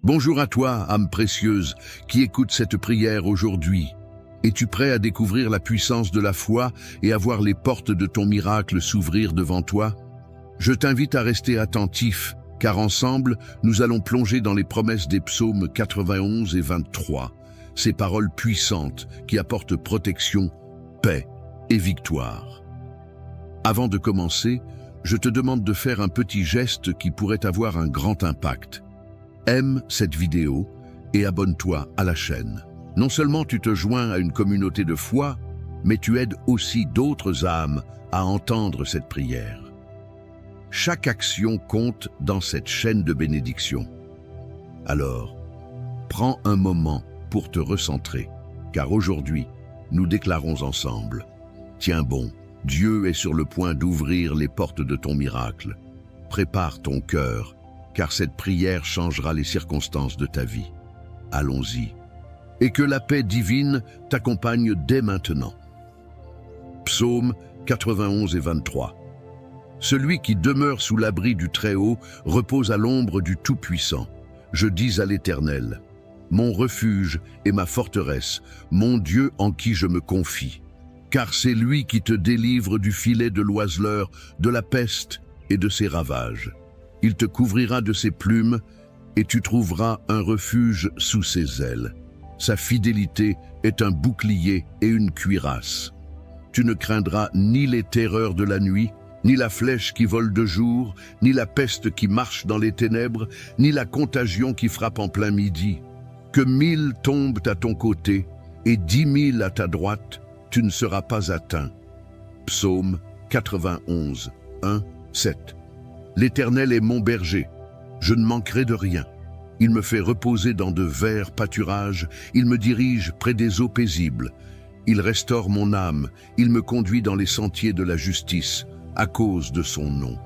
Bonjour à toi, âme précieuse, qui écoute cette prière aujourd'hui. Es-tu prêt à découvrir la puissance de la foi et à voir les portes de ton miracle s'ouvrir devant toi? Je t'invite à rester attentif, car ensemble, nous allons plonger dans les promesses des psaumes 91 et 23, ces paroles puissantes qui apportent protection, paix et victoire. Avant de commencer, je te demande de faire un petit geste qui pourrait avoir un grand impact. Aime cette vidéo et abonne-toi à la chaîne. Non seulement tu te joins à une communauté de foi, mais tu aides aussi d'autres âmes à entendre cette prière. Chaque action compte dans cette chaîne de bénédiction. Alors, prends un moment pour te recentrer, car aujourd'hui, nous déclarons ensemble: tiens bon, Dieu est sur le point d'ouvrir les portes de ton miracle. Prépare ton cœur, car cette prière changera les circonstances de ta vie. Allons-y. Et que la paix divine t'accompagne dès maintenant. Psaume 91 et 23. Celui qui demeure sous l'abri du Très-Haut repose à l'ombre du Tout-Puissant. Je dis à l'Éternel: mon refuge et ma forteresse, mon Dieu en qui je me confie. Car c'est lui qui te délivre du filet de l'oiseleur, de la peste et de ses ravages. Il te couvrira de ses plumes, et tu trouveras un refuge sous ses ailes. Sa fidélité est un bouclier et une cuirasse. Tu ne craindras ni les terreurs de la nuit, ni la flèche qui vole de jour, ni la peste qui marche dans les ténèbres, ni la contagion qui frappe en plein midi. Que 1000 tombent à ton côté, et 10 000 à ta droite, tu ne seras pas atteint. Psaume 91, 1, 7. L'Éternel est mon berger, je ne manquerai de rien. Il me fait reposer dans de verts pâturages, il me dirige près des eaux paisibles. Il restaure mon âme, il me conduit dans les sentiers de la justice, à cause de son nom.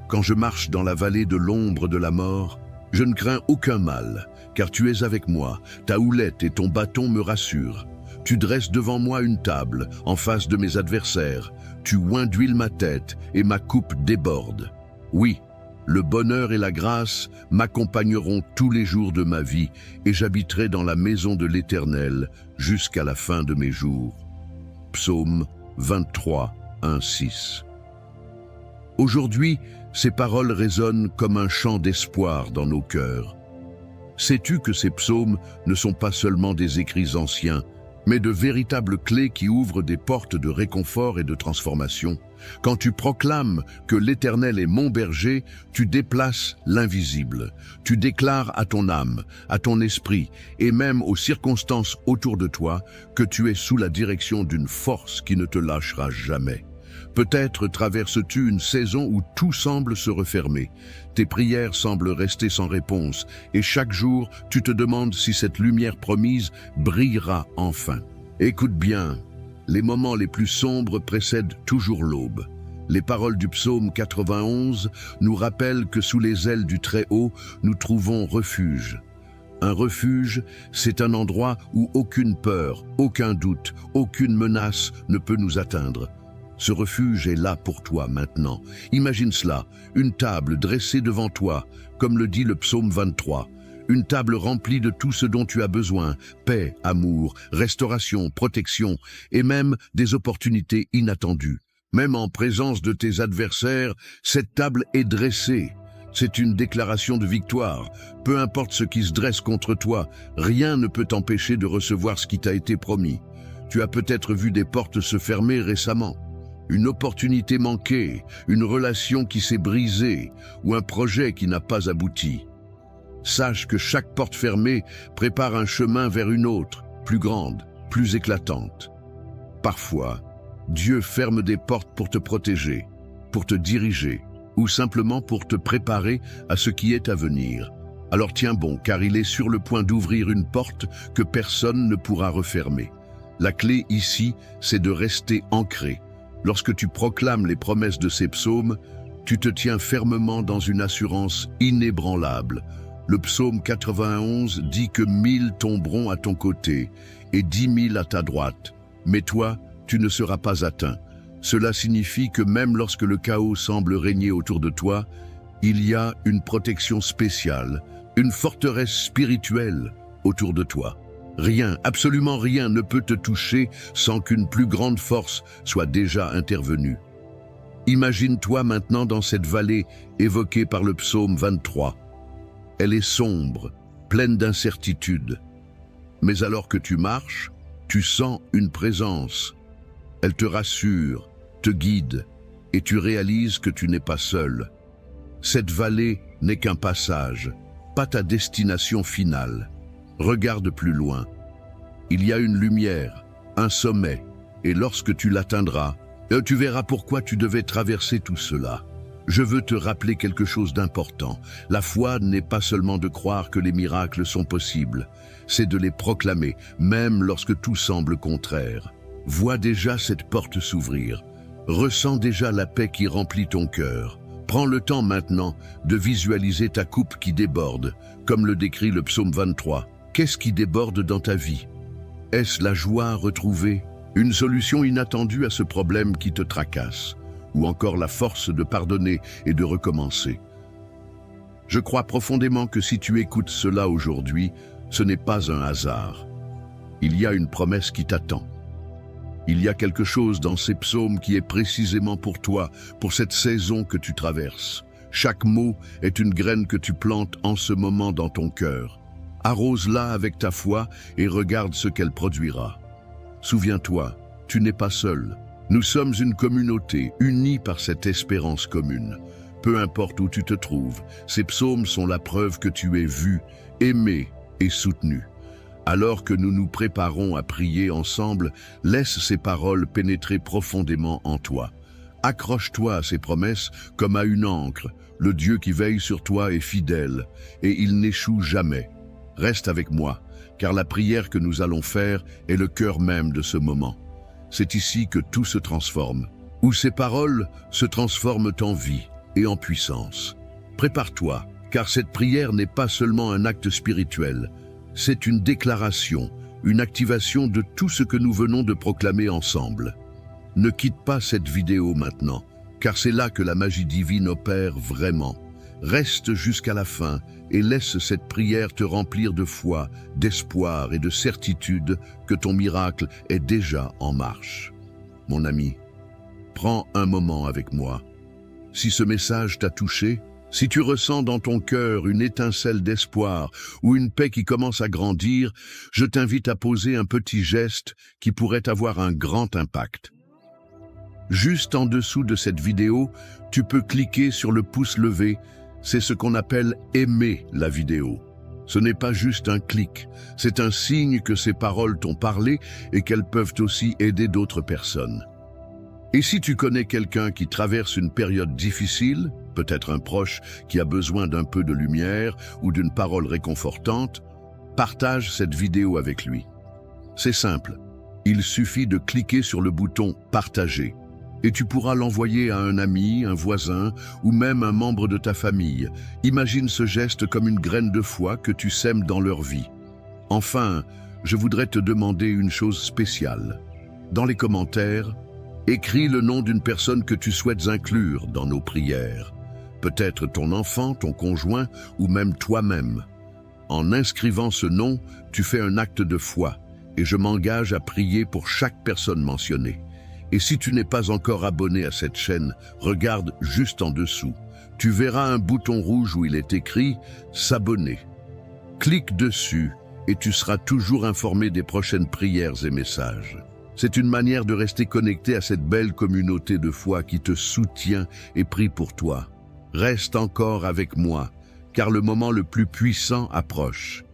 Quand je marche dans la vallée de l'ombre de la mort, je ne crains aucun mal, car tu es avec moi, ta houlette et ton bâton me rassurent. Tu dresses devant moi une table, en face de mes adversaires. Tu oins d'huile ma tête, et ma coupe déborde. Oui, le bonheur et la grâce m'accompagneront tous les jours de ma vie, et j'habiterai dans la maison de l'Éternel jusqu'à la fin de mes jours. Psaume 23, 1, 6. Aujourd'hui, ces paroles résonnent comme un chant d'espoir dans nos cœurs. Sais-tu que ces psaumes ne sont pas seulement des écrits anciens, mais de véritables clés qui ouvrent des portes de réconfort et de transformation? Quand tu proclames que l'Éternel est mon berger, tu déplaces l'invisible. Tu déclares à ton âme, à ton esprit et même aux circonstances autour de toi que tu es sous la direction d'une force qui ne te lâchera jamais. Peut-être traverses-tu une saison où tout semble se refermer. Tes prières semblent rester sans réponse et chaque jour, tu te demandes si cette lumière promise brillera enfin. Écoute bien, les moments les plus sombres précèdent toujours l'aube. Les paroles du psaume 91 nous rappellent que sous les ailes du Très-Haut, nous trouvons refuge. Un refuge, c'est un endroit où aucune peur, aucun doute, aucune menace ne peut nous atteindre. Ce refuge est là pour toi maintenant. Imagine cela, une table dressée devant toi, comme le dit le psaume 23. Une table remplie de tout ce dont tu as besoin, paix, amour, restauration, protection, et même des opportunités inattendues. Même en présence de tes adversaires, cette table est dressée. C'est une déclaration de victoire. Peu importe ce qui se dresse contre toi, rien ne peut t'empêcher de recevoir ce qui t'a été promis. Tu as peut-être vu des portes se fermer récemment. Une opportunité manquée, une relation qui s'est brisée ou un projet qui n'a pas abouti. Sache que chaque porte fermée prépare un chemin vers une autre, plus grande, plus éclatante. Parfois, Dieu ferme des portes pour te protéger, pour te diriger ou simplement pour te préparer à ce qui est à venir. Alors tiens bon, car il est sur le point d'ouvrir une porte que personne ne pourra refermer. La clé ici, c'est de rester ancré. Lorsque tu proclames les promesses de ces psaumes, tu te tiens fermement dans une assurance inébranlable. Le psaume 91 dit que 1000 tomberont à ton côté et 10 000 à ta droite, mais toi, tu ne seras pas atteint. Cela signifie que même lorsque le chaos semble régner autour de toi, il y a une protection spéciale, une forteresse spirituelle autour de toi. Rien, absolument rien ne peut te toucher sans qu'une plus grande force soit déjà intervenue. Imagine-toi maintenant dans cette vallée évoquée par le psaume 23. Elle est sombre, pleine d'incertitudes. Mais alors que tu marches, tu sens une présence. Elle te rassure, te guide, et tu réalises que tu n'es pas seul. Cette vallée n'est qu'un passage, pas ta destination finale. Regarde plus loin. Il y a une lumière, un sommet, et lorsque tu l'atteindras, tu verras pourquoi tu devais traverser tout cela. Je veux te rappeler quelque chose d'important. La foi n'est pas seulement de croire que les miracles sont possibles, c'est de les proclamer, même lorsque tout semble contraire. Vois déjà cette porte s'ouvrir. Ressens déjà la paix qui remplit ton cœur. Prends le temps maintenant de visualiser ta coupe qui déborde, comme le décrit le psaume 23. Qu'est-ce qui déborde dans ta vie? Est-ce la joie retrouvée, une solution inattendue à ce problème qui te tracasse, ou encore la force de pardonner et de recommencer? Je crois profondément que si tu écoutes cela aujourd'hui, ce n'est pas un hasard. Il y a une promesse qui t'attend. Il y a quelque chose dans ces psaumes qui est précisément pour toi, pour cette saison que tu traverses. Chaque mot est une graine que tu plantes en ce moment dans ton cœur. Arrose-la avec ta foi et regarde ce qu'elle produira. Souviens-toi, tu n'es pas seul. Nous sommes une communauté unie par cette espérance commune. Peu importe où tu te trouves, ces psaumes sont la preuve que tu es vu, aimé et soutenu. Alors que nous nous préparons à prier ensemble, laisse ces paroles pénétrer profondément en toi. Accroche-toi à ces promesses comme à une ancre. Le Dieu qui veille sur toi est fidèle et il n'échoue jamais. Reste avec moi, car la prière que nous allons faire est le cœur même de ce moment. C'est ici que tout se transforme, où ces paroles se transforment en vie et en puissance. Prépare-toi, car cette prière n'est pas seulement un acte spirituel, c'est une déclaration, une activation de tout ce que nous venons de proclamer ensemble. Ne quitte pas cette vidéo maintenant, car c'est là que la magie divine opère vraiment. Reste jusqu'à la fin et laisse cette prière te remplir de foi, d'espoir et de certitude que ton miracle est déjà en marche. Mon ami, prends un moment avec moi. Si ce message t'a touché, si tu ressens dans ton cœur une étincelle d'espoir ou une paix qui commence à grandir, je t'invite à poser un petit geste qui pourrait avoir un grand impact. Juste en dessous de cette vidéo, tu peux cliquer sur le pouce levé. C'est ce qu'on appelle aimer la vidéo. Ce n'est pas juste un clic, c'est un signe que ces paroles t'ont parlé et qu'elles peuvent aussi aider d'autres personnes. Et si tu connais quelqu'un qui traverse une période difficile, peut-être un proche qui a besoin d'un peu de lumière ou d'une parole réconfortante, partage cette vidéo avec lui. C'est simple, il suffit de cliquer sur le bouton « Partager » et tu pourras l'envoyer à un ami, un voisin ou même un membre de ta famille. Imagine ce geste comme une graine de foi que tu sèmes dans leur vie. Enfin, je voudrais te demander une chose spéciale. Dans les commentaires, écris le nom d'une personne que tu souhaites inclure dans nos prières. Peut-être ton enfant, ton conjoint ou même toi-même. En inscrivant ce nom, tu fais un acte de foi et je m'engage à prier pour chaque personne mentionnée. Et si tu n'es pas encore abonné à cette chaîne, regarde juste en dessous. Tu verras un bouton rouge où il est écrit « S'abonner ». Clique dessus et tu seras toujours informé des prochaines prières et messages. C'est une manière de rester connecté à cette belle communauté de foi qui te soutient et prie pour toi. Reste encore avec moi, car le moment le plus puissant approche.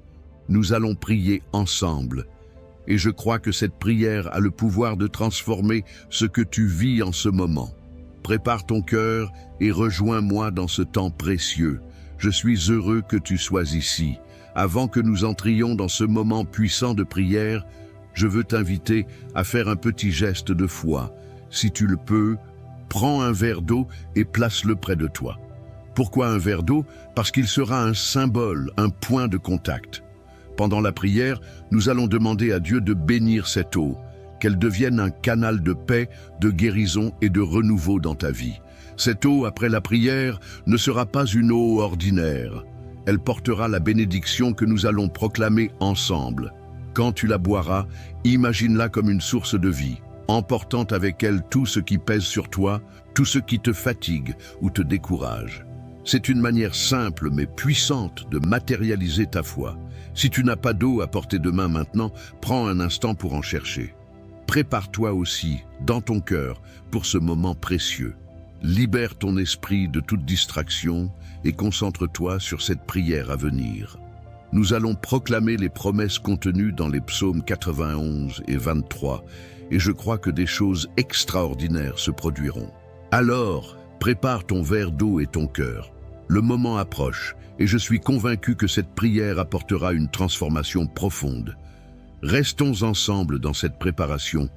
Nous allons prier ensemble. Et je crois que cette prière a le pouvoir de transformer ce que tu vis en ce moment. Prépare ton cœur et rejoins-moi dans ce temps précieux. Je suis heureux que tu sois ici. Avant que nous entrions dans ce moment puissant de prière, je veux t'inviter à faire un petit geste de foi. Si tu le peux, prends un verre d'eau et place-le près de toi. Pourquoi un verre d'eau? Parce qu'il sera un symbole, un point de contact. Pendant la prière, nous allons demander à Dieu de bénir cette eau, qu'elle devienne un canal de paix, de guérison et de renouveau dans ta vie. Cette eau, après la prière, ne sera pas une eau ordinaire. Elle portera la bénédiction que nous allons proclamer ensemble. Quand tu la boiras, imagine-la comme une source de vie, emportant avec elle tout ce qui pèse sur toi, tout ce qui te fatigue ou te décourage. C'est une manière simple mais puissante de matérialiser ta foi. Si tu n'as pas d'eau à portée de main maintenant, prends un instant pour en chercher. Prépare-toi aussi, dans ton cœur, pour ce moment précieux. Libère ton esprit de toute distraction et concentre-toi sur cette prière à venir. Nous allons proclamer les promesses contenues dans les psaumes 91 et 23, et je crois que des choses extraordinaires se produiront. Alors, prépare ton verre d'eau et ton cœur. Le moment approche, et je suis convaincu que cette prière apportera une transformation profonde. Restons ensemble dans cette préparation,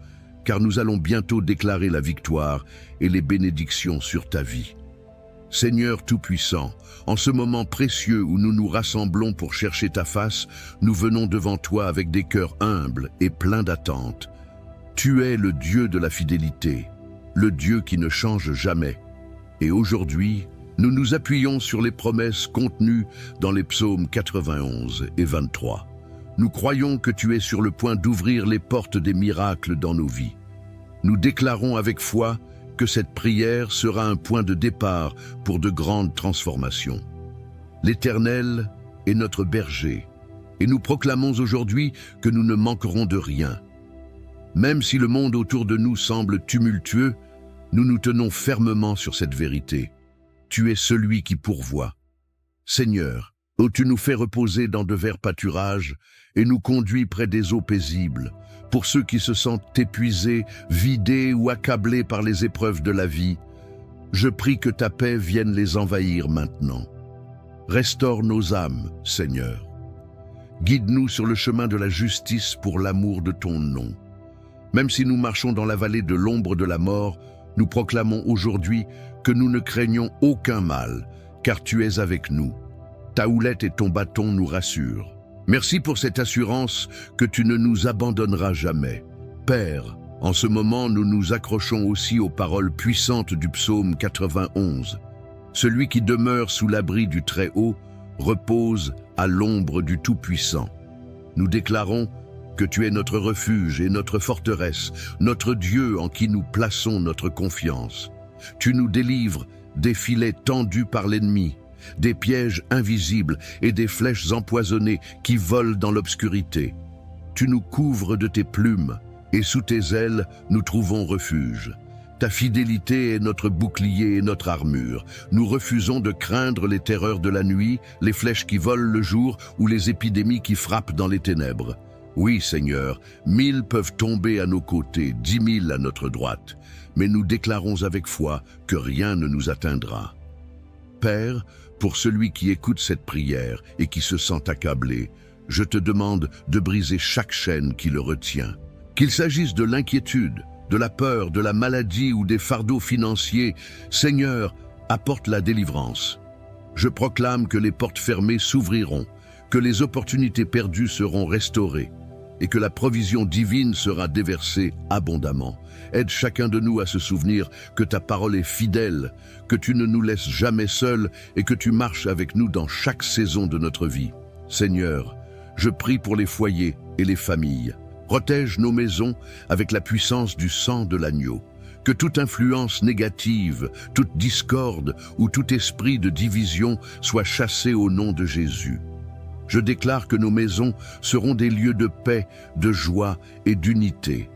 car nous allons bientôt déclarer la victoire et les bénédictions sur ta vie. Seigneur Tout-Puissant, en ce moment précieux où nous nous rassemblons pour chercher ta face, nous venons devant toi avec des cœurs humbles et pleins d'attente. Tu es le Dieu de la fidélité, le Dieu qui ne change jamais. Et aujourd'hui, nous nous appuyons sur les promesses contenues dans les psaumes 91 et 23. Nous croyons que tu es sur le point d'ouvrir les portes des miracles dans nos vies. Nous déclarons avec foi que cette prière sera un point de départ pour de grandes transformations. L'Éternel est notre berger, et nous proclamons aujourd'hui que nous ne manquerons de rien. Même si le monde autour de nous semble tumultueux, nous nous tenons fermement sur cette vérité. Tu es celui qui pourvoit. Seigneur, ô tu nous fais reposer dans de verts pâturages et nous conduis près des eaux paisibles. Pour ceux qui se sentent épuisés, vidés ou accablés par les épreuves de la vie, je prie que ta paix vienne les envahir maintenant. Restaure nos âmes, Seigneur. Guide-nous sur le chemin de la justice pour l'amour de ton nom. Même si nous marchons dans la vallée de l'ombre de la mort, nous proclamons aujourd'hui que nous ne craignons aucun mal, car tu es avec nous. Ta houlette et ton bâton nous rassurent. Merci pour cette assurance que tu ne nous abandonneras jamais. Père, en ce moment, nous nous accrochons aussi aux paroles puissantes du psaume 91. Celui qui demeure sous l'abri du Très-Haut repose à l'ombre du Tout-Puissant. Nous déclarons que tu es notre refuge et notre forteresse, notre Dieu en qui nous plaçons notre confiance. Tu nous délivres des filets tendus par l'ennemi, des pièges invisibles et des flèches empoisonnées qui volent dans l'obscurité. Tu nous couvres de tes plumes, et sous tes ailes, nous trouvons refuge. Ta fidélité est notre bouclier et notre armure. Nous refusons de craindre les terreurs de la nuit, les flèches qui volent le jour ou les épidémies qui frappent dans les ténèbres. Oui, Seigneur, 1000 peuvent tomber à nos côtés, 10 000 à notre droite, mais nous déclarons avec foi que rien ne nous atteindra. Père, pour celui qui écoute cette prière et qui se sent accablé, je te demande de briser chaque chaîne qui le retient. Qu'il s'agisse de l'inquiétude, de la peur, de la maladie ou des fardeaux financiers, Seigneur, apporte la délivrance. Je proclame que les portes fermées s'ouvriront, que les opportunités perdues seront restaurées et que la provision divine sera déversée abondamment. Aide chacun de nous à se souvenir que ta parole est fidèle, que tu ne nous laisses jamais seuls et que tu marches avec nous dans chaque saison de notre vie. Seigneur, je prie pour les foyers et les familles. Protège nos maisons avec la puissance du sang de l'agneau. Que toute influence négative, toute discorde ou tout esprit de division soit chassé au nom de Jésus. Je déclare que nos maisons seront des lieux de paix, de joie et d'unité.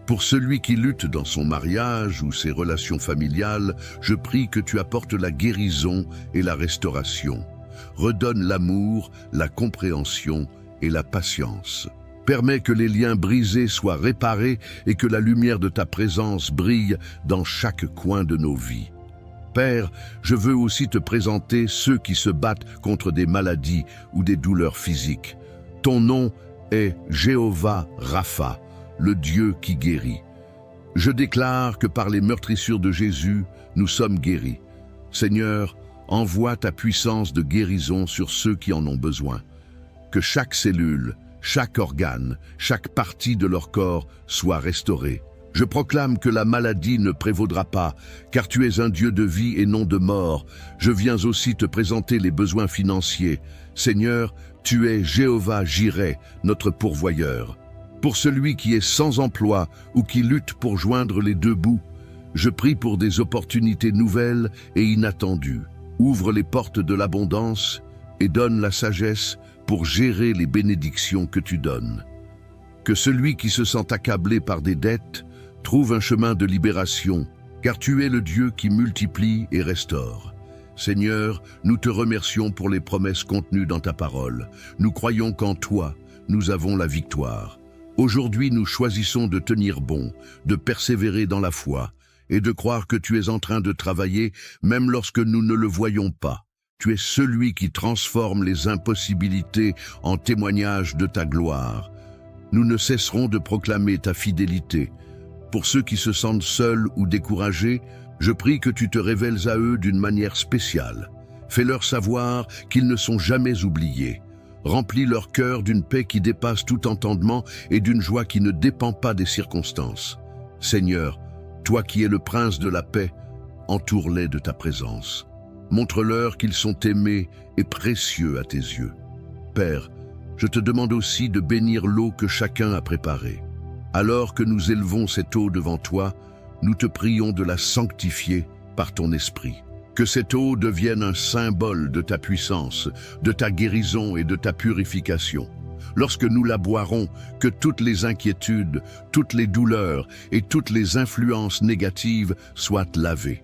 Pour celui qui lutte dans son mariage ou ses relations familiales, je prie que tu apportes la guérison et la restauration. Redonne l'amour, la compréhension et la patience. Permets que les liens brisés soient réparés et que la lumière de ta présence brille dans chaque coin de nos vies. Père, je veux aussi te présenter ceux qui se battent contre des maladies ou des douleurs physiques. Ton nom est Jéhovah Rapha, le Dieu qui guérit. Je déclare que par les meurtrissures de Jésus, nous sommes guéris. Seigneur, envoie ta puissance de guérison sur ceux qui en ont besoin. Que chaque cellule, chaque organe, chaque partie de leur corps soit restaurée. Je proclame que la maladie ne prévaudra pas, car tu es un Dieu de vie et non de mort. Je viens aussi te présenter les besoins financiers. Seigneur, tu es Jéhovah Jireh, notre pourvoyeur. Pour celui qui est sans emploi ou qui lutte pour joindre les deux bouts, je prie pour des opportunités nouvelles et inattendues. Ouvre les portes de l'abondance et donne la sagesse pour gérer les bénédictions que tu donnes. Que celui qui se sent accablé par des dettes trouve un chemin de libération, car tu es le Dieu qui multiplie et restaure. Seigneur, nous te remercions pour les promesses contenues dans ta parole. Nous croyons qu'en toi, nous avons la victoire. Aujourd'hui, nous choisissons de tenir bon, de persévérer dans la foi et de croire que tu es en train de travailler même lorsque nous ne le voyons pas. Tu es celui qui transforme les impossibilités en témoignage de ta gloire. Nous ne cesserons de proclamer ta fidélité. Pour ceux qui se sentent seuls ou découragés, je prie que tu te révèles à eux d'une manière spéciale. Fais-leur savoir qu'ils ne sont jamais oubliés. Remplis leur cœur d'une paix qui dépasse tout entendement et d'une joie qui ne dépend pas des circonstances. Seigneur, toi qui es le prince de la paix, entoure-les de ta présence. Montre-leur qu'ils sont aimés et précieux à tes yeux. Père, je te demande aussi de bénir l'eau que chacun a préparée. Alors que nous élevons cette eau devant toi, nous te prions de la sanctifier par ton esprit. Que cette eau devienne un symbole de ta puissance, de ta guérison et de ta purification. Lorsque nous la boirons, que toutes les inquiétudes, toutes les douleurs et toutes les influences négatives soient lavées.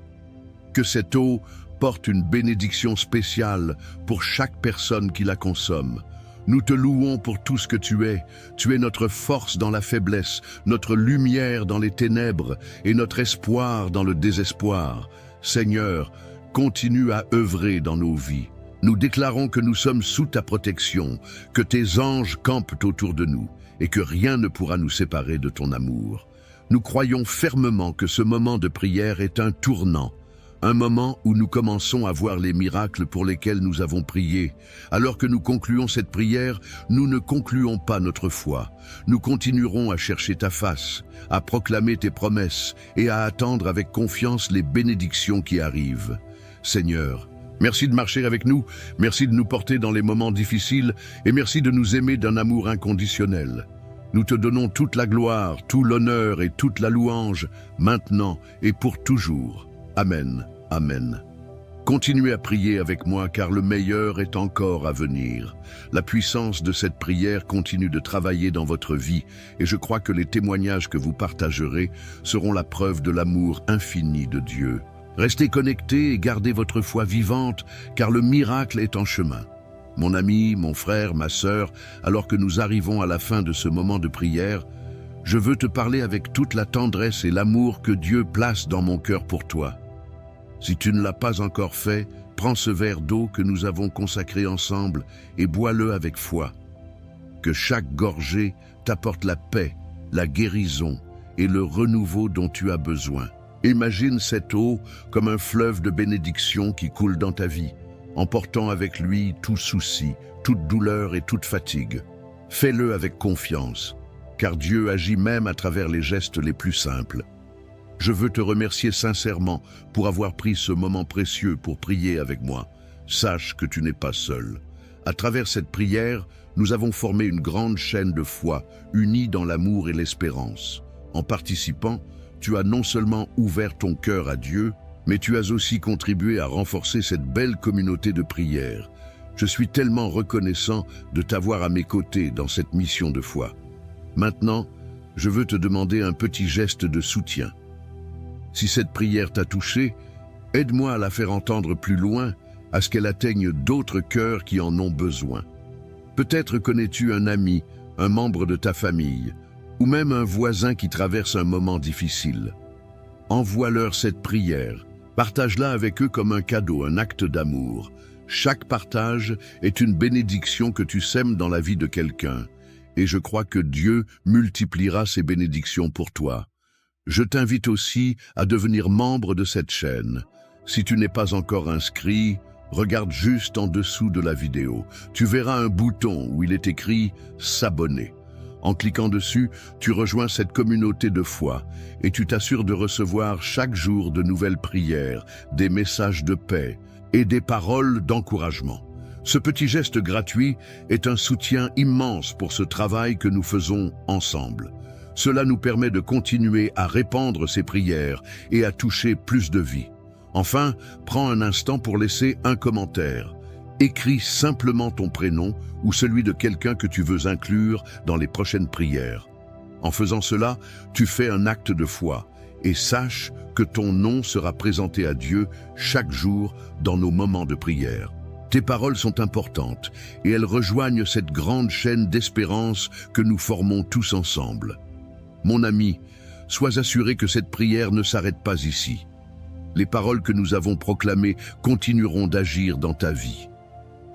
Que cette eau porte une bénédiction spéciale pour chaque personne qui la consomme. Nous te louons pour tout ce que tu es. Tu es notre force dans la faiblesse, notre lumière dans les ténèbres et notre espoir dans le désespoir. Seigneur, continue à œuvrer dans nos vies. Nous déclarons que nous sommes sous ta protection, que tes anges campent autour de nous et que rien ne pourra nous séparer de ton amour. Nous croyons fermement que ce moment de prière est un tournant, un moment où nous commençons à voir les miracles pour lesquels nous avons prié. Alors que nous concluons cette prière, nous ne concluons pas notre foi. Nous continuerons à chercher ta face, à proclamer tes promesses et à attendre avec confiance les bénédictions qui arrivent. Seigneur, merci de marcher avec nous, merci de nous porter dans les moments difficiles et merci de nous aimer d'un amour inconditionnel. Nous te donnons toute la gloire, tout l'honneur et toute la louange, maintenant et pour toujours. Amen. Amen. Continuez à prier avec moi car le meilleur est encore à venir. La puissance de cette prière continue de travailler dans votre vie et je crois que les témoignages que vous partagerez seront la preuve de l'amour infini de Dieu. Restez connectés et gardez votre foi vivante car le miracle est en chemin. Mon ami, mon frère, ma sœur, alors que nous arrivons à la fin de ce moment de prière, je veux te parler avec toute la tendresse et l'amour que Dieu place dans mon cœur pour toi. Si tu ne l'as pas encore fait, prends ce verre d'eau que nous avons consacré ensemble et bois-le avec foi. Que chaque gorgée t'apporte la paix, la guérison et le renouveau dont tu as besoin. Imagine cette eau comme un fleuve de bénédiction qui coule dans ta vie, emportant avec lui tout souci, toute douleur et toute fatigue. Fais-le avec confiance, car Dieu agit même à travers les gestes les plus simples. Je veux te remercier sincèrement pour avoir pris ce moment précieux pour prier avec moi. Sache que tu n'es pas seul. À travers cette prière, nous avons formé une grande chaîne de foi, unie dans l'amour et l'espérance. En participant, tu as non seulement ouvert ton cœur à Dieu, mais tu as aussi contribué à renforcer cette belle communauté de prière. Je suis tellement reconnaissant de t'avoir à mes côtés dans cette mission de foi. Maintenant, je veux te demander un petit geste de soutien. Si cette prière t'a touché, aide-moi à la faire entendre plus loin, à ce qu'elle atteigne d'autres cœurs qui en ont besoin. Peut-être connais-tu un ami, un membre de ta famille, ou même un voisin qui traverse un moment difficile. Envoie-leur cette prière, partage-la avec eux comme un cadeau, un acte d'amour. Chaque partage est une bénédiction que tu sèmes dans la vie de quelqu'un, et je crois que Dieu multipliera ces bénédictions pour toi. Je t'invite aussi à devenir membre de cette chaîne. Si tu n'es pas encore inscrit, regarde juste en dessous de la vidéo. Tu verras un bouton où il est écrit « S'abonner ». En cliquant dessus, tu rejoins cette communauté de foi et tu t'assures de recevoir chaque jour de nouvelles prières, des messages de paix et des paroles d'encouragement. Ce petit geste gratuit est un soutien immense pour ce travail que nous faisons ensemble. Cela nous permet de continuer à répandre ces prières et à toucher plus de vies. Enfin, prends un instant pour laisser un commentaire. Écris simplement ton prénom ou celui de quelqu'un que tu veux inclure dans les prochaines prières. En faisant cela, tu fais un acte de foi et sache que ton nom sera présenté à Dieu chaque jour dans nos moments de prière. Tes paroles sont importantes et elles rejoignent cette grande chaîne d'espérance que nous formons tous ensemble. Mon ami, sois assuré que cette prière ne s'arrête pas ici. Les paroles que nous avons proclamées continueront d'agir dans ta vie.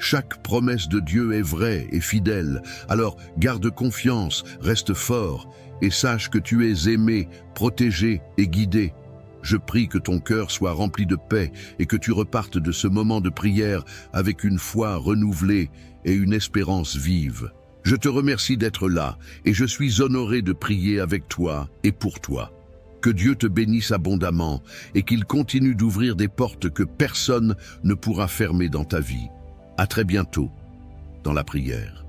Chaque promesse de Dieu est vraie et fidèle, alors garde confiance, reste fort et sache que tu es aimé, protégé et guidé. Je prie que ton cœur soit rempli de paix et que tu repartes de ce moment de prière avec une foi renouvelée et une espérance vive. Je te remercie d'être là et je suis honoré de prier avec toi et pour toi. Que Dieu te bénisse abondamment et qu'il continue d'ouvrir des portes que personne ne pourra fermer dans ta vie. À très bientôt dans la prière.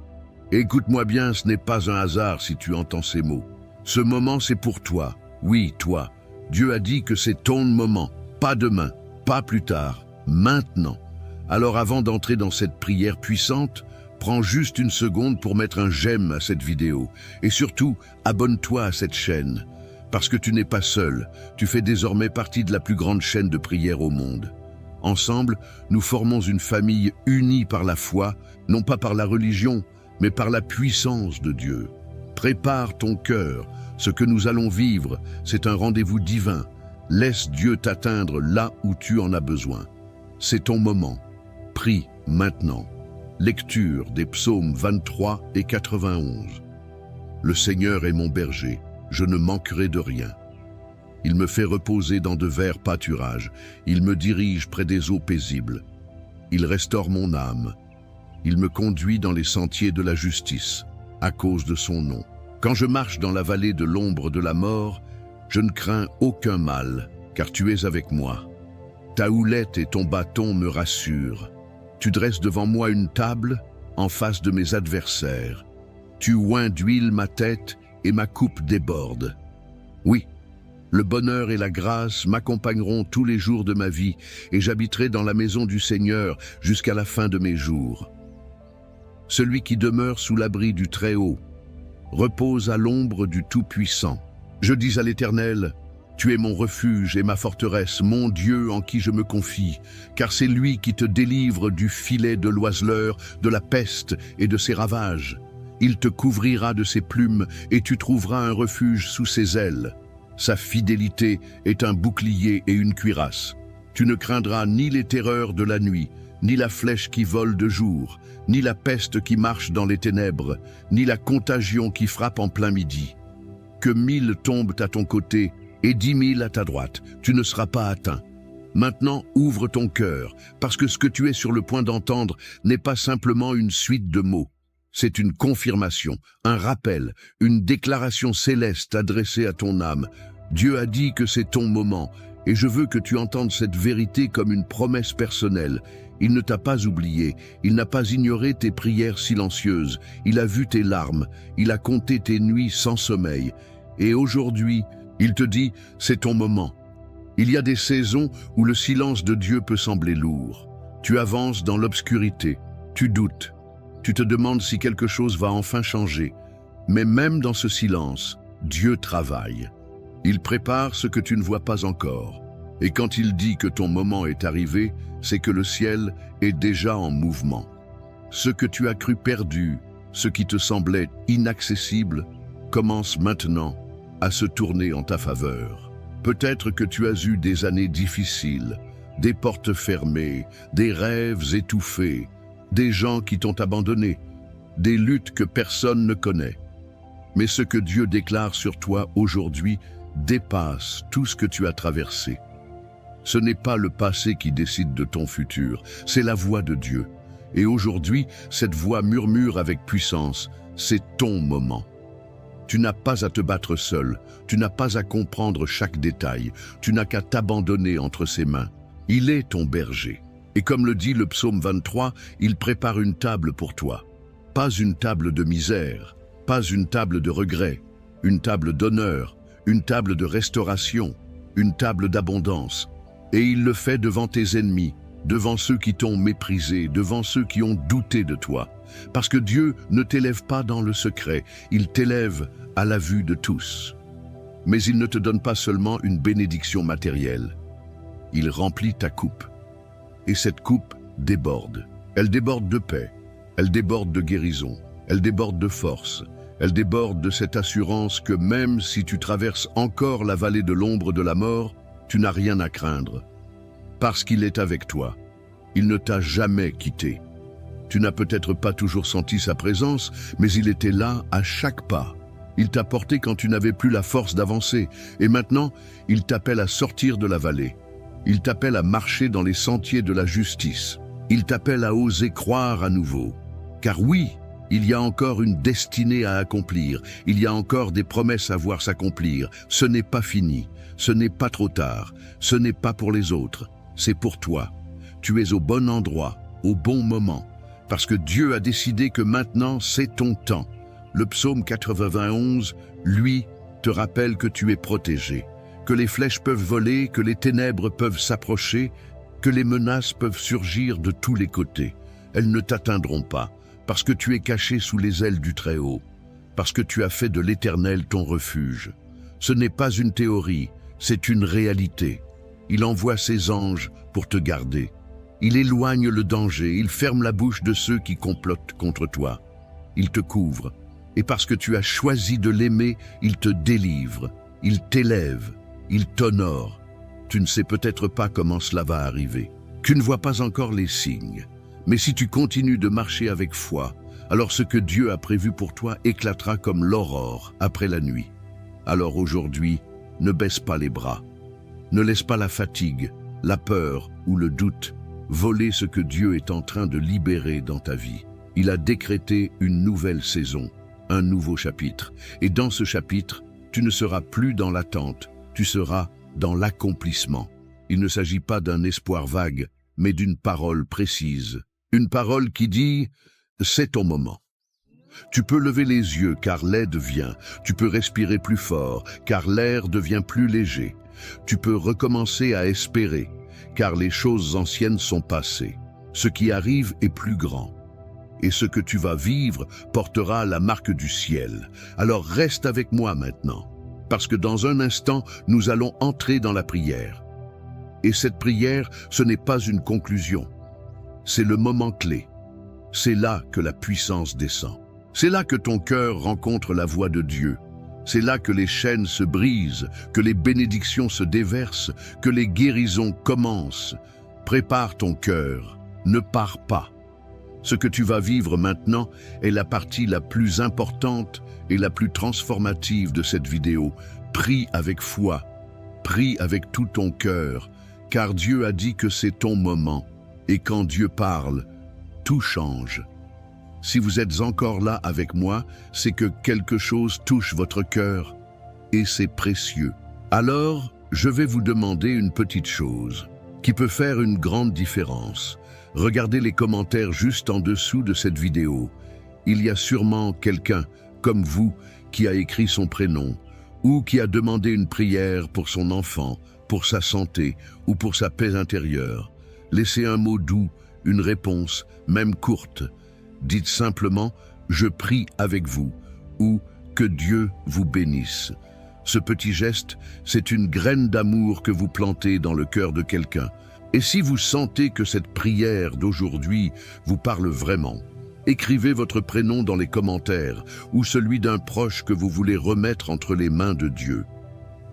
Écoute-moi bien, ce n'est pas un hasard si tu entends ces mots. Ce moment, c'est pour toi. Oui, toi. Dieu a dit que c'est ton moment. Pas demain, pas plus tard, maintenant. Alors avant d'entrer dans cette prière puissante, prends juste une seconde pour mettre un j'aime à cette vidéo. Et surtout, abonne-toi à cette chaîne. Parce que tu n'es pas seul. Tu fais désormais partie de la plus grande chaîne de prière au monde. Ensemble, nous formons une famille unie par la foi, non pas par la religion, mais par la puissance de Dieu. Prépare ton cœur. Ce que nous allons vivre, c'est un rendez-vous divin. Laisse Dieu t'atteindre là où tu en as besoin. C'est ton moment. Prie maintenant. Lecture des psaumes 23 et 91. Le Seigneur est mon berger, je ne manquerai de rien. Il me fait reposer dans de verts pâturages. Il me dirige près des eaux paisibles. Il restaure mon âme. Il me conduit dans les sentiers de la justice, à cause de son nom. Quand je marche dans la vallée de l'ombre de la mort, je ne crains aucun mal, car tu es avec moi. Ta houlette et ton bâton me rassurent. Tu dresses devant moi une table en face de mes adversaires. Tu oins d'huile ma tête et ma coupe déborde. Oui, le bonheur et la grâce m'accompagneront tous les jours de ma vie et j'habiterai dans la maison du Seigneur jusqu'à la fin de mes jours. Celui qui demeure sous l'abri du Très-Haut repose à l'ombre du Tout-Puissant. Je dis à l'Éternel, tu es mon refuge et ma forteresse, mon Dieu en qui je me confie, car c'est lui qui te délivre du filet de l'oiseleur, de la peste et de ses ravages. Il te couvrira de ses plumes et tu trouveras un refuge sous ses ailes. Sa fidélité est un bouclier et une cuirasse. Tu ne craindras ni les terreurs de la nuit, ni la flèche qui vole de jour, ni la peste qui marche dans les ténèbres, ni la contagion qui frappe en plein midi. Que 1000 tombent à ton côté et 10 000 à ta droite, tu ne seras pas atteint. Maintenant, ouvre ton cœur, parce que ce que tu es sur le point d'entendre n'est pas simplement une suite de mots. C'est une confirmation, un rappel, une déclaration céleste adressée à ton âme. Dieu a dit que c'est ton moment, et je veux que tu entendes cette vérité comme une promesse personnelle. Il ne t'a pas oublié, il n'a pas ignoré tes prières silencieuses, il a vu tes larmes, il a compté tes nuits sans sommeil. Et aujourd'hui, il te dit, c'est ton moment. Il y a des saisons où le silence de Dieu peut sembler lourd. Tu avances dans l'obscurité, tu doutes. Tu te demandes si quelque chose va enfin changer. Mais même dans ce silence, Dieu travaille. Il prépare ce que tu ne vois pas encore. Et quand il dit que ton moment est arrivé, c'est que le ciel est déjà en mouvement. Ce que tu as cru perdu, ce qui te semblait inaccessible, commence maintenant à se tourner en ta faveur. Peut-être que tu as eu des années difficiles, des portes fermées, des rêves étouffés, des gens qui t'ont abandonné, des luttes que personne ne connaît. Mais ce que Dieu déclare sur toi aujourd'hui dépasse tout ce que tu as traversé. Ce n'est pas le passé qui décide de ton futur, c'est la voix de Dieu. Et aujourd'hui, cette voix murmure avec puissance, c'est ton moment. Tu n'as pas à te battre seul, tu n'as pas à comprendre chaque détail, tu n'as qu'à t'abandonner entre ses mains. Il est ton berger. Et comme le dit le psaume 23, il prépare une table pour toi. Pas une table de misère, pas une table de regret, une table d'honneur, une table de restauration, une table d'abondance. Et il le fait devant tes ennemis, devant ceux qui t'ont méprisé, devant ceux qui ont douté de toi. Parce que Dieu ne t'élève pas dans le secret, il t'élève à la vue de tous. Mais il ne te donne pas seulement une bénédiction matérielle, il remplit ta coupe. Et cette coupe déborde. Elle déborde de paix, elle déborde de guérison, elle déborde de force, elle déborde de cette assurance que même si tu traverses encore la vallée de l'ombre de la mort, tu n'as rien à craindre. Parce qu'il est avec toi, il ne t'a jamais quitté. Tu n'as peut-être pas toujours senti sa présence, mais il était là à chaque pas. Il t'a porté quand tu n'avais plus la force d'avancer, et maintenant, il t'appelle à sortir de la vallée. Il t'appelle à marcher dans les sentiers de la justice. Il t'appelle à oser croire à nouveau. Car oui, il y a encore une destinée à accomplir, il y a encore des promesses à voir s'accomplir. Ce n'est pas fini, ce n'est pas trop tard, ce n'est pas pour les autres, c'est pour toi. Tu es au bon endroit, au bon moment, parce que Dieu a décidé que maintenant c'est ton temps. Le psaume 91, lui, te rappelle que tu es protégé, que les flèches peuvent voler, que les ténèbres peuvent s'approcher, que les menaces peuvent surgir de tous les côtés. Elles ne t'atteindront pas, parce que tu es caché sous les ailes du Très-Haut, parce que tu as fait de l'Éternel ton refuge. Ce n'est pas une théorie, c'est une réalité. Il envoie ses anges pour te garder. Il éloigne le danger, il ferme la bouche de ceux qui complotent contre toi. Il te couvre, et parce que tu as choisi de l'aimer, il te délivre, il t'élève, il t'honore. Tu ne sais peut-être pas comment cela va arriver. Tu ne vois pas encore les signes. Mais si tu continues de marcher avec foi, alors ce que Dieu a prévu pour toi éclatera comme l'aurore après la nuit. Alors aujourd'hui, ne baisse pas les bras. Ne laisse pas la fatigue, la peur ou le doute voler ce que Dieu est en train de libérer dans ta vie. Il a décrété une nouvelle saison, un nouveau chapitre. Et dans ce chapitre, tu ne seras plus dans l'attente, tu seras dans l'accomplissement. Il ne s'agit pas d'un espoir vague, mais d'une parole précise. Une parole qui dit « c'est ton moment ». Tu peux lever les yeux car l'aide vient. Tu peux respirer plus fort car l'air devient plus léger. Tu peux recommencer à espérer car les choses anciennes sont passées. Ce qui arrive est plus grand. Et ce que tu vas vivre portera la marque du ciel. Alors reste avec moi maintenant, parce que dans un instant, nous allons entrer dans la prière. Et cette prière, ce n'est pas une conclusion. C'est le moment clé. C'est là que la puissance descend. C'est là que ton cœur rencontre la voix de Dieu. C'est là que les chaînes se brisent, que les bénédictions se déversent, que les guérisons commencent. Prépare ton cœur, ne pars pas. Ce que tu vas vivre maintenant est la partie la plus importante et la plus transformative de cette vidéo. Prie avec foi, prie avec tout ton cœur, car Dieu a dit que c'est ton moment. Et quand Dieu parle, tout change. Si vous êtes encore là avec moi, c'est que quelque chose touche votre cœur, et c'est précieux. Alors, je vais vous demander une petite chose, qui peut faire une grande différence. Regardez les commentaires juste en dessous de cette vidéo. Il y a sûrement quelqu'un, comme vous, qui a écrit son prénom, ou qui a demandé une prière pour son enfant, pour sa santé, ou pour sa paix intérieure. Laissez un mot doux, une réponse, même courte. Dites simplement « Je prie avec vous » ou « Que Dieu vous bénisse ». Ce petit geste, c'est une graine d'amour que vous plantez dans le cœur de quelqu'un. Et si vous sentez que cette prière d'aujourd'hui vous parle vraiment, écrivez votre prénom dans les commentaires ou celui d'un proche que vous voulez remettre entre les mains de Dieu.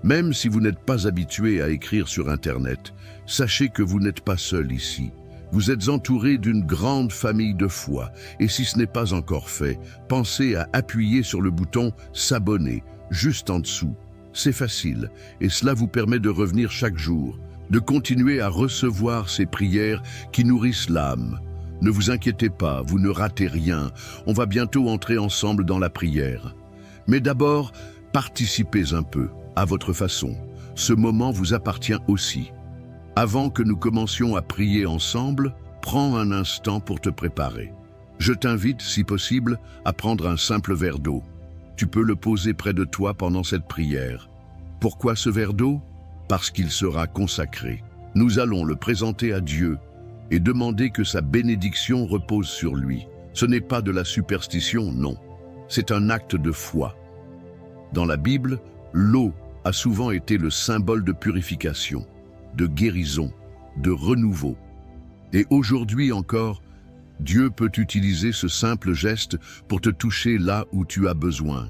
Même si vous n'êtes pas habitué à écrire sur Internet, sachez que vous n'êtes pas seul ici. Vous êtes entouré d'une grande famille de foi, et si ce n'est pas encore fait, pensez à appuyer sur le bouton « S'abonner » juste en dessous. C'est facile, et cela vous permet de revenir chaque jour, de continuer à recevoir ces prières qui nourrissent l'âme. Ne vous inquiétez pas, vous ne ratez rien, on va bientôt entrer ensemble dans la prière. Mais d'abord, participez un peu, à votre façon. Ce moment vous appartient aussi. Avant que nous commencions à prier ensemble, prends un instant pour te préparer. Je t'invite, si possible, à prendre un simple verre d'eau. Tu peux le poser près de toi pendant cette prière. Pourquoi ce verre d'eau? Parce qu'il sera consacré. Nous allons le présenter à Dieu et demander que sa bénédiction repose sur lui. Ce n'est pas de la superstition, non. C'est un acte de foi. Dans la Bible, l'eau a souvent été le symbole de purification, de guérison, de renouveau. Et aujourd'hui encore, Dieu peut utiliser ce simple geste pour te toucher là où tu as besoin,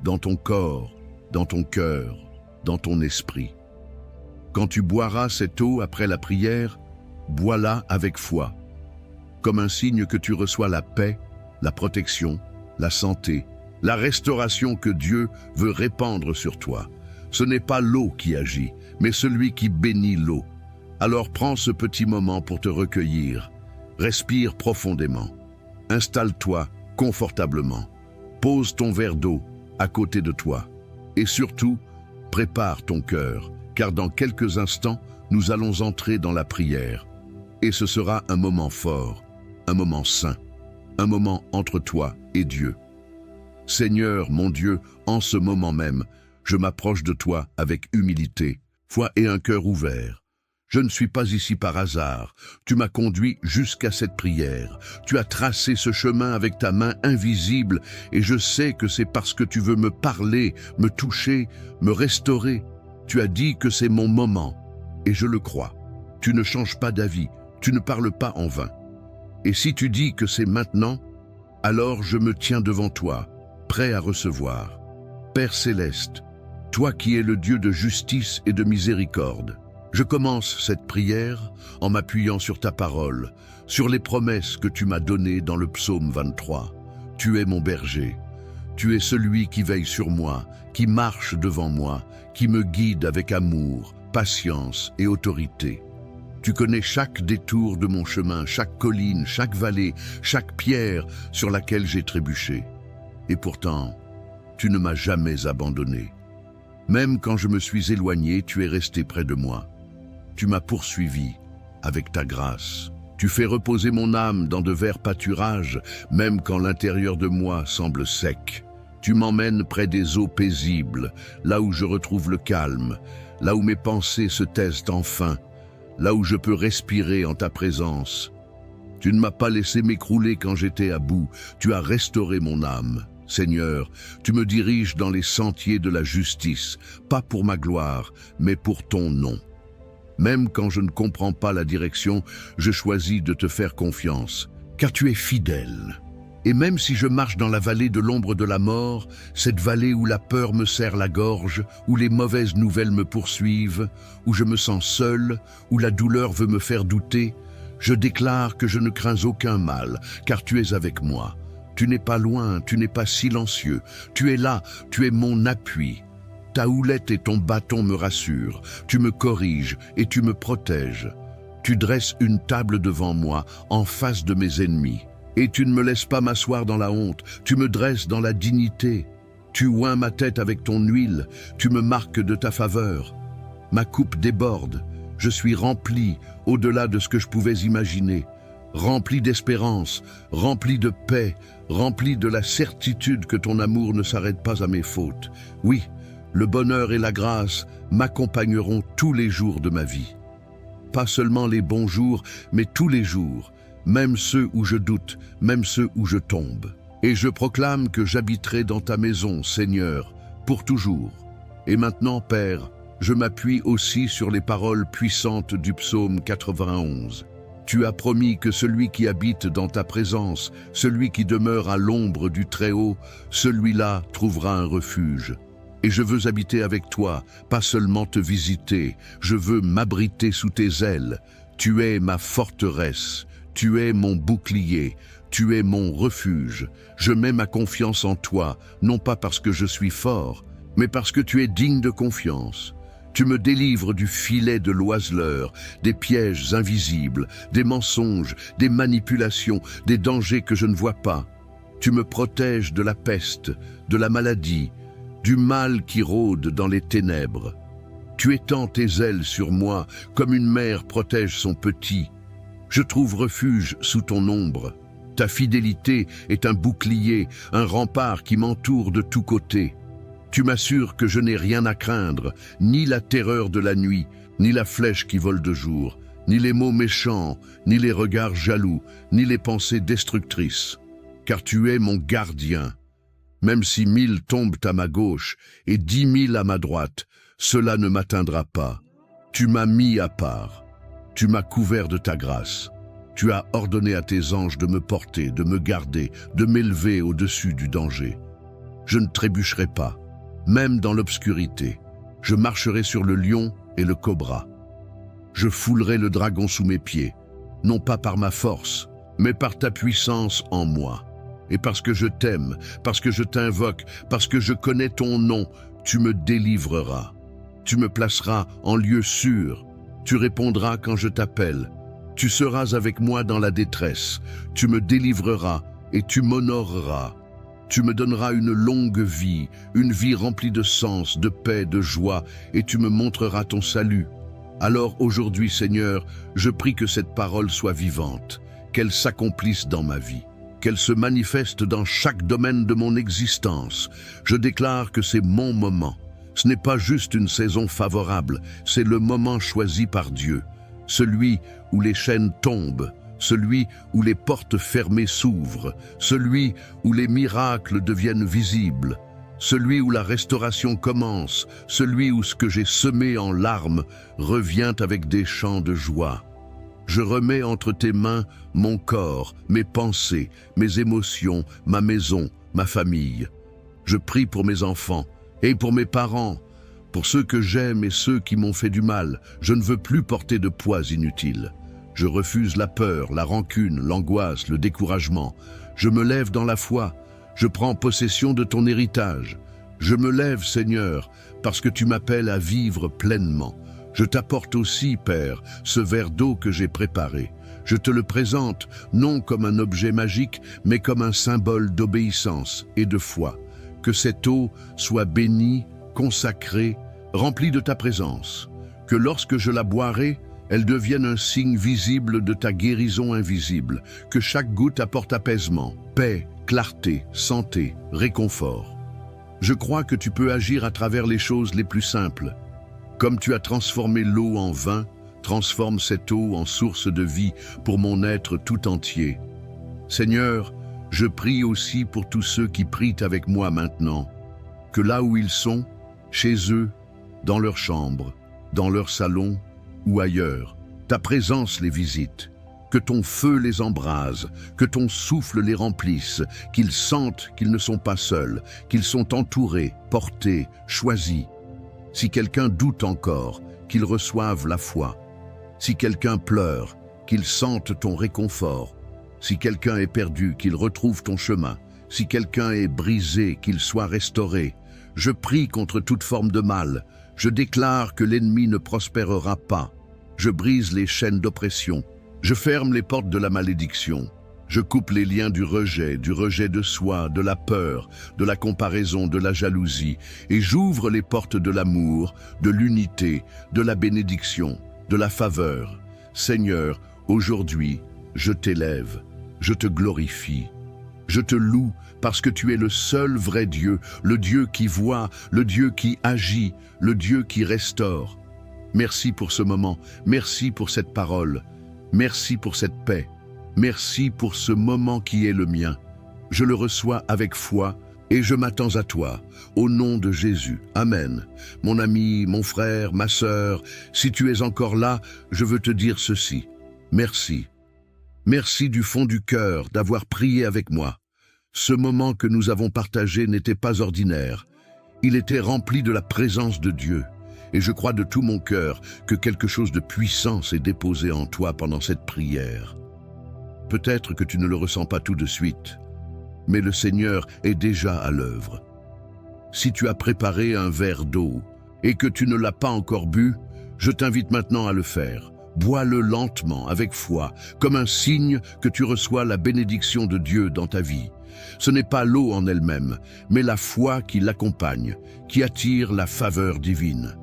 dans ton corps, dans ton cœur, dans ton esprit. Quand tu boiras cette eau après la prière, bois-la avec foi, comme un signe que tu reçois la paix, la protection, la santé, la restauration que Dieu veut répandre sur toi. Ce n'est pas l'eau qui agit, mais celui qui bénit l'eau. Alors prends ce petit moment pour te recueillir. Respire profondément. Installe-toi confortablement. Pose ton verre d'eau à côté de toi. Et surtout, prépare ton cœur, car dans quelques instants, nous allons entrer dans la prière. Et ce sera un moment fort, un moment saint, un moment entre toi et Dieu. Seigneur, mon Dieu, en ce moment même, je m'approche de toi avec humilité, foi et un cœur ouvert. Je ne suis pas ici par hasard. Tu m'as conduit jusqu'à cette prière. Tu as tracé ce chemin avec ta main invisible et je sais que c'est parce que tu veux me parler, me toucher, me restaurer. Tu as dit que c'est mon moment et je le crois. Tu ne changes pas d'avis, tu ne parles pas en vain. Et si tu dis que c'est maintenant, alors je me tiens devant toi, prêt à recevoir. Père céleste, toi qui es le Dieu de justice et de miséricorde, je commence cette prière en m'appuyant sur ta parole, sur les promesses que tu m'as données dans le psaume 23. Tu es mon berger, tu es celui qui veille sur moi, qui marche devant moi, qui me guide avec amour, patience et autorité. Tu connais chaque détour de mon chemin, chaque colline, chaque vallée, chaque pierre sur laquelle j'ai trébuché. Et pourtant, tu ne m'as jamais abandonné. Même quand je me suis éloigné, tu es resté près de moi. Tu m'as poursuivi avec ta grâce. Tu fais reposer mon âme dans de verts pâturages, même quand l'intérieur de moi semble sec. Tu m'emmènes près des eaux paisibles, là où je retrouve le calme, là où mes pensées se taisent enfin, là où je peux respirer en ta présence. Tu ne m'as pas laissé m'écrouler quand j'étais à bout, tu as restauré mon âme. Seigneur, tu me diriges dans les sentiers de la justice, pas pour ma gloire, mais pour ton nom. Même quand je ne comprends pas la direction, je choisis de te faire confiance, car tu es fidèle. Et même si je marche dans la vallée de l'ombre de la mort, cette vallée où la peur me serre la gorge, où les mauvaises nouvelles me poursuivent, où je me sens seul, où la douleur veut me faire douter, je déclare que je ne crains aucun mal, car tu es avec moi. Tu n'es pas loin, tu n'es pas silencieux, tu es là, tu es mon appui. Ta houlette et ton bâton me rassurent, tu me corriges et tu me protèges. Tu dresses une table devant moi, en face de mes ennemis. Et tu ne me laisses pas m'asseoir dans la honte, tu me dresses dans la dignité. Tu oins ma tête avec ton huile, tu me marques de ta faveur. Ma coupe déborde, je suis rempli au-delà de ce que je pouvais imaginer. Rempli d'espérance, rempli de paix, rempli de la certitude que ton amour ne s'arrête pas à mes fautes. Oui, le bonheur et la grâce m'accompagneront tous les jours de ma vie. Pas seulement les bons jours, mais tous les jours, même ceux où je doute, même ceux où je tombe. Et je proclame que j'habiterai dans ta maison, Seigneur, pour toujours. Et maintenant, Père, je m'appuie aussi sur les paroles puissantes du psaume 91. Tu as promis que celui qui habite dans ta présence, celui qui demeure à l'ombre du Très-Haut, celui-là trouvera un refuge. Et je veux habiter avec toi, pas seulement te visiter, je veux m'abriter sous tes ailes. Tu es ma forteresse, tu es mon bouclier, tu es mon refuge. Je mets ma confiance en toi, non pas parce que je suis fort, mais parce que tu es digne de confiance. Tu me délivres du filet de l'oiseleur, des pièges invisibles, des mensonges, des manipulations, des dangers que je ne vois pas. Tu me protèges de la peste, de la maladie, du mal qui rôde dans les ténèbres. Tu étends tes ailes sur moi comme une mère protège son petit. Je trouve refuge sous ton ombre. Ta fidélité est un bouclier, un rempart qui m'entoure de tous côtés. Tu m'assures que je n'ai rien à craindre, ni la terreur de la nuit, ni la flèche qui vole de jour, ni les mots méchants, ni les regards jaloux, ni les pensées destructrices. Car tu es mon gardien. Même si 1000 tombent à ma gauche et 10 000 à ma droite, cela ne m'atteindra pas. Tu m'as mis à part. Tu m'as couvert de ta grâce. Tu as ordonné à tes anges de me porter, de me garder, de m'élever au-dessus du danger. Je ne trébucherai pas, même dans l'obscurité. Je marcherai sur le lion et le cobra. Je foulerai le dragon sous mes pieds, non pas par ma force, mais par ta puissance en moi. Et parce que je t'aime, parce que je t'invoque, parce que je connais ton nom, tu me délivreras. Tu me placeras en lieu sûr. Tu répondras quand je t'appelle. Tu seras avec moi dans la détresse. Tu me délivreras et tu m'honoreras. Tu me donneras une longue vie, une vie remplie de sens, de paix, de joie, et tu me montreras ton salut. Alors aujourd'hui, Seigneur, je prie que cette parole soit vivante, qu'elle s'accomplisse dans ma vie, qu'elle se manifeste dans chaque domaine de mon existence. Je déclare que c'est mon moment. Ce n'est pas juste une saison favorable, c'est le moment choisi par Dieu, celui où les chaînes tombent, celui où les portes fermées s'ouvrent, celui où les miracles deviennent visibles, celui où la restauration commence, celui où ce que j'ai semé en larmes revient avec des chants de joie. Je remets entre tes mains mon corps, mes pensées, mes émotions, ma maison, ma famille. Je prie pour mes enfants et pour mes parents, pour ceux que j'aime et ceux qui m'ont fait du mal. Je ne veux plus porter de poids inutiles. Je refuse la peur, la rancune, l'angoisse, le découragement. Je me lève dans la foi. Je prends possession de ton héritage. Je me lève, Seigneur, parce que tu m'appelles à vivre pleinement. Je t'apporte aussi, Père, ce verre d'eau que j'ai préparé. Je te le présente, non comme un objet magique, mais comme un symbole d'obéissance et de foi. Que cette eau soit bénie, consacrée, remplie de ta présence. Que lorsque je la boirai, elle devienne un signe visible de ta guérison invisible. Que chaque goutte apporte apaisement, paix, clarté, santé, réconfort. Je crois que tu peux agir à travers les choses les plus simples. Comme tu as transformé l'eau en vin, transforme cette eau en source de vie pour mon être tout entier. Seigneur, je prie aussi pour tous ceux qui prient avec moi maintenant, que là où ils sont, chez eux, dans leur chambre, dans leur salon ou ailleurs, ta présence les visite, que ton feu les embrase, que ton souffle les remplisse, qu'ils sentent qu'ils ne sont pas seuls, qu'ils sont entourés, portés, choisis. Si quelqu'un doute encore, qu'il reçoive la foi. Si quelqu'un pleure, qu'il sente ton réconfort. Si quelqu'un est perdu, qu'il retrouve ton chemin. Si quelqu'un est brisé, qu'il soit restauré. Je prie contre toute forme de mal. Je déclare que l'ennemi ne prospérera pas. Je brise les chaînes d'oppression. Je ferme les portes de la malédiction. Je coupe les liens du rejet de soi, de la peur, de la comparaison, de la jalousie, et j'ouvre les portes de l'amour, de l'unité, de la bénédiction, de la faveur. Seigneur, aujourd'hui, je t'élève, je te glorifie. Je te loue parce que tu es le seul vrai Dieu, le Dieu qui voit, le Dieu qui agit, le Dieu qui restaure. Merci pour ce moment, merci pour cette parole, merci pour cette paix. Merci pour ce moment qui est le mien. Je le reçois avec foi et je m'attends à toi. Au nom de Jésus. Amen. Mon ami, mon frère, ma sœur, si tu es encore là, je veux te dire ceci. Merci. Merci du fond du cœur d'avoir prié avec moi. Ce moment que nous avons partagé n'était pas ordinaire. Il était rempli de la présence de Dieu. Et je crois de tout mon cœur que quelque chose de puissant s'est déposé en toi pendant cette prière. Peut-être que tu ne le ressens pas tout de suite, mais le Seigneur est déjà à l'œuvre. Si tu as préparé un verre d'eau et que tu ne l'as pas encore bu, je t'invite maintenant à le faire. Bois-le lentement, avec foi, comme un signe que tu reçois la bénédiction de Dieu dans ta vie. Ce n'est pas l'eau en elle-même, mais la foi qui l'accompagne, qui attire la faveur divine.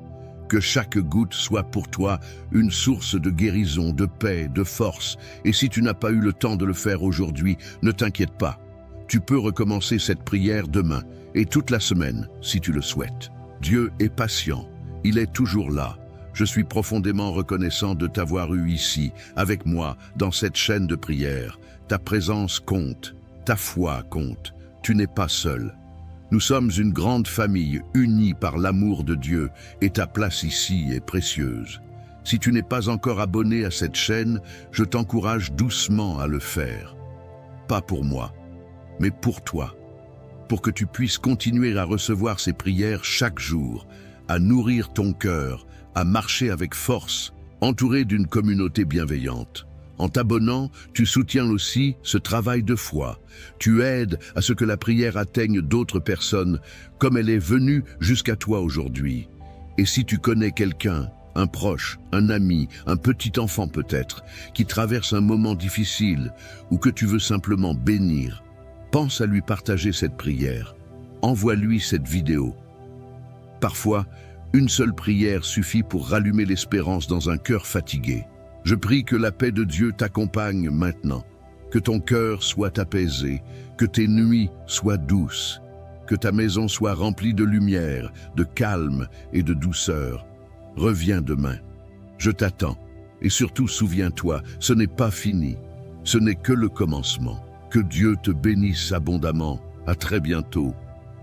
Que chaque goutte soit pour toi une source de guérison, de paix, de force. Et si tu n'as pas eu le temps de le faire aujourd'hui, ne t'inquiète pas. Tu peux recommencer cette prière demain et toute la semaine, si tu le souhaites. Dieu est patient. Il est toujours là. Je suis profondément reconnaissant de t'avoir eu ici, avec moi, dans cette chaîne de prière. Ta présence compte. Ta foi compte. Tu n'es pas seul. Nous sommes une grande famille, unie par l'amour de Dieu, et ta place ici est précieuse. Si tu n'es pas encore abonné à cette chaîne, je t'encourage doucement à le faire. Pas pour moi, mais pour toi, pour que tu puisses continuer à recevoir ces prières chaque jour, à nourrir ton cœur, à marcher avec force, entouré d'une communauté bienveillante. En t'abonnant, tu soutiens aussi ce travail de foi. Tu aides à ce que la prière atteigne d'autres personnes comme elle est venue jusqu'à toi aujourd'hui. Et si tu connais quelqu'un, un proche, un ami, un petit enfant peut-être, qui traverse un moment difficile ou que tu veux simplement bénir, pense à lui partager cette prière. Envoie-lui cette vidéo. Parfois, une seule prière suffit pour rallumer l'espérance dans un cœur fatigué. Je prie que la paix de Dieu t'accompagne maintenant, que ton cœur soit apaisé, que tes nuits soient douces, que ta maison soit remplie de lumière, de calme et de douceur. Reviens demain. Je t'attends. Et surtout, souviens-toi, ce n'est pas fini. Ce n'est que le commencement. Que Dieu te bénisse abondamment. À très bientôt.